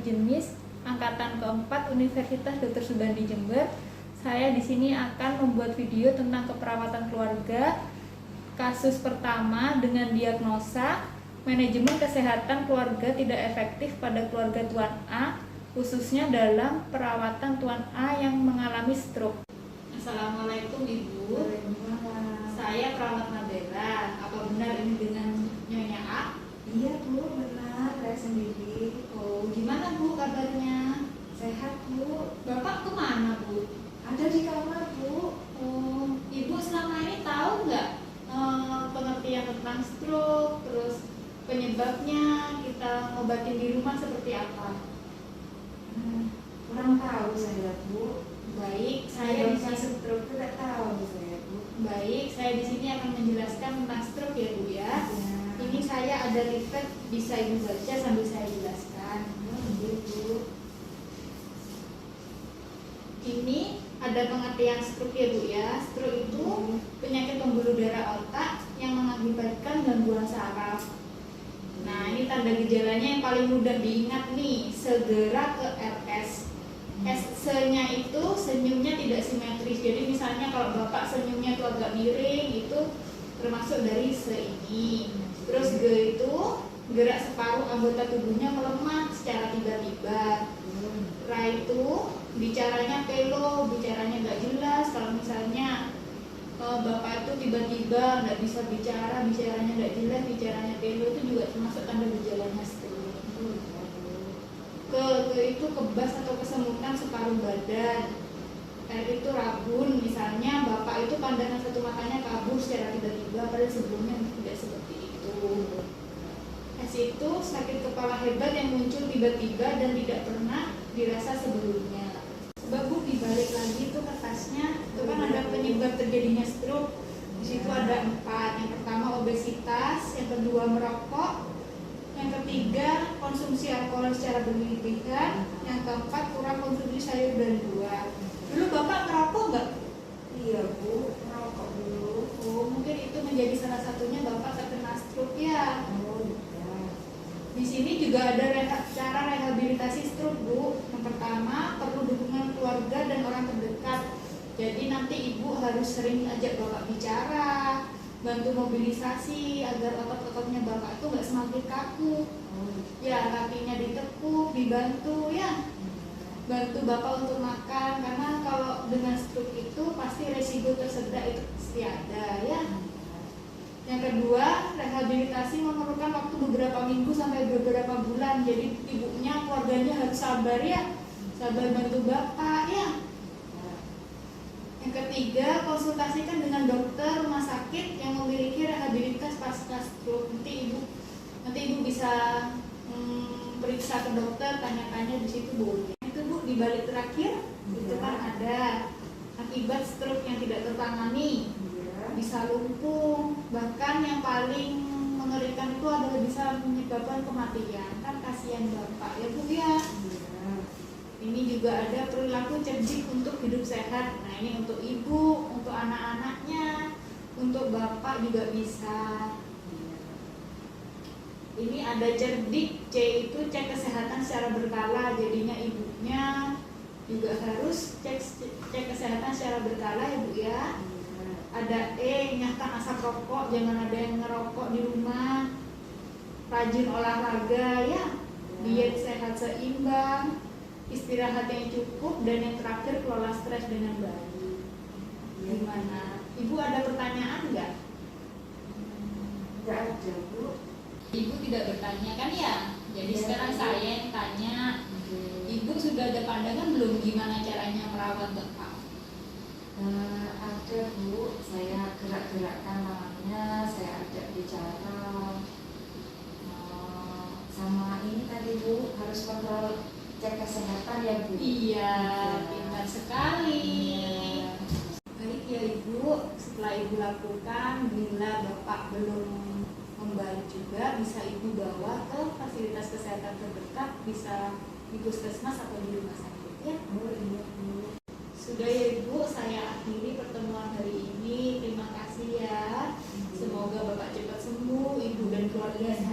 jenis angkatan keempat Universitas Dr. Subandi Jember. Saya di sini akan membuat video tentang keperawatan keluarga. Kasus pertama dengan diagnosa manajemen kesehatan keluarga tidak efektif pada keluarga Tuan A, khususnya dalam perawatan Tuan A yang mengalami stroke. Assalamualaikum Ibu. Saya perawat Nabela. Apa benar ini dengan Nyonya A? Iya Bu, benar, saya sendiri. Oh, gimana Bu kabarnya? Sehat Bu. Bapak kemana Bu? Ada di kamar Bu. Oh, Ibu selama ini tahu nggak pengertian tentang stroke, terus penyebabnya, kita ngobatin di rumah seperti apa? Kurang tahu saya Bu. Baik, Saya saya di bisa sini. stroke tidak tahu saya Bu. Baik, saya di sini akan menjelaskan tentang stroke ya Bu ya. Ya. Ini saya ada leaflet, bisa Ibu baca sambil saya jelaskan. Bu. Ini ada pengertian stroke ya Bu ya. Stroke itu penyakit pembuluh darah otak yang mengakibatkan gangguan saraf. Nah, ini tanda gejalanya yang paling mudah diingat nih, segera ke RS. S-nya itu senyumnya tidak simetris. Jadi misalnya kalau Bapak senyumnya itu agak miring, itu termasuk dari se ini. Terus G itu gerak separuh anggota tubuhnya melemah secara tiba-tiba. Ra itu bicaranya pelo, bicaranya nggak jelas. Kalau misalnya Bapak itu tiba-tiba nggak bisa bicara, bicaranya nggak jelas, bicaranya pelo, itu juga termasuk tanda gejalanya stroke. Ke itu kebas atau kesemutan separuh badan. R itu rabun, misalnya Bapak itu pandangan satu matanya kabur secara tiba-tiba, padahal sebelumnya tidak seperti itu. S itu sakit kepala hebat yang muncul tiba-tiba dan tidak pernah dirasa sebelumnya. Sebab Bu, dibalik lagi itu kertasnya, itu kan ada penyebab terjadinya stroke. Di situ ada 4. Yang pertama obesitas, yang kedua merokok, yang ketiga konsumsi alkohol secara berlebihan, yang keempat kurang konsumsi sayur dan buah. Dulu Bapak ngerokok nggak? Iya Bu, merokok dulu. Oh, mungkin itu menjadi salah satunya Bapak terkena stroke ya. Oh iya. Di sini juga ada cara rehabilitasi stroke Bu. Yang pertama, perlu dukungan keluarga dan orang terdekat. Jadi nanti Ibu harus sering ajak Bapak bicara, bantu mobilisasi agar otot-ototnya Bapak itu nggak semakin kaku. Ya, kakinya ditekuk, dibantu ya. Bantu Bapak untuk makan, karena kalau dengan stroke itu pasti resiko tersedak itu pasti ada ya. Yang kedua, rehabilitasi memerlukan waktu beberapa minggu sampai beberapa bulan. Jadi ibunya, keluarganya harus sabar ya, sabar bantu Bapak ya. Yang ketiga, konsultasikan dengan dokter rumah sakit yang memiliki rehabilitas pasca stroke. Nanti ibu bisa periksa ke dokter, tanya-tanya di situ boleh. Itu Bu, di balik terakhir itu kan ada akibat stroke yang tidak tertangani, bisa lumpuh, bahkan yang paling mengerikan itu adalah bisa menyebabkan kematian. Kan kasihan Bapak ya Bu ya. Ini juga ada perilaku cerdik untuk hidup sehat. Nah, ini untuk ibu, untuk anak-anaknya, untuk Bapak juga bisa. Ini ada cerdik, C itu cek kesehatan secara berkala. Jadinya ibunya juga harus cek kesehatan secara berkala ya Bu ya. Ada E, nyahkan asap rokok, jangan ada yang ngerokok di rumah. Rajin olahraga ya, diet sehat seimbang, istirahat yang cukup, dan yang terakhir kelola stres dengan baik. Gimana? Ibu ada pertanyaan nggak? Tidak ada Bu. Ibu tidak bertanya kan ya? Jadi sekarang saya yang tanya. Ibu sudah ada pandangan belum gimana caranya merawat Bapak? Ada Bu, saya gerak-gerakkan tangannya, saya ajak bicara. Sama ini tadi Bu, harus kontrol cek kesehatan ya Bu. Iya, pintar sekali. Baik ya Ibu, setelah Ibu lakukan, bila Bapak belum membaik juga, bisa Ibu bawa ke fasilitas kesehatan terdekat, bisa di puskesmas atau di rumah sakit ya. Oh iya Bu. Sudah ya Ibu, saya akhiri pertemuan hari ini. Terima kasih ya. Semoga Bapak cepat sembuh, Ibu dan keluarga sehat.